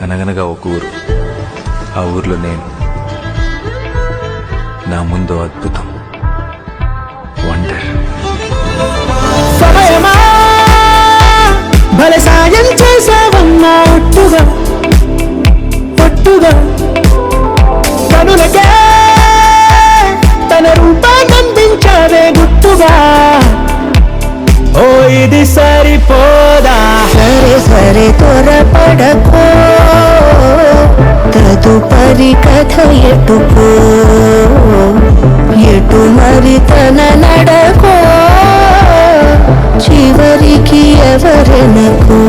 అనగనగా ఒక ఊరు, ఆ ఊర్లో నేను, నా ముందు అద్భుతం, వండర్. సమయమా భలే సాయం చేసావన్నా ఒట్టుగా ఒట్టుగా కనులకే తన రూపాన్నందించావే గుట్టుగా. ఓ ఇది సరిపోదా, సరే సరే త్వరపడకో, తదుపరి కథ ఎటుకో, ఎటు మరి తన నడకో, చివరికి ఎవరెనకో.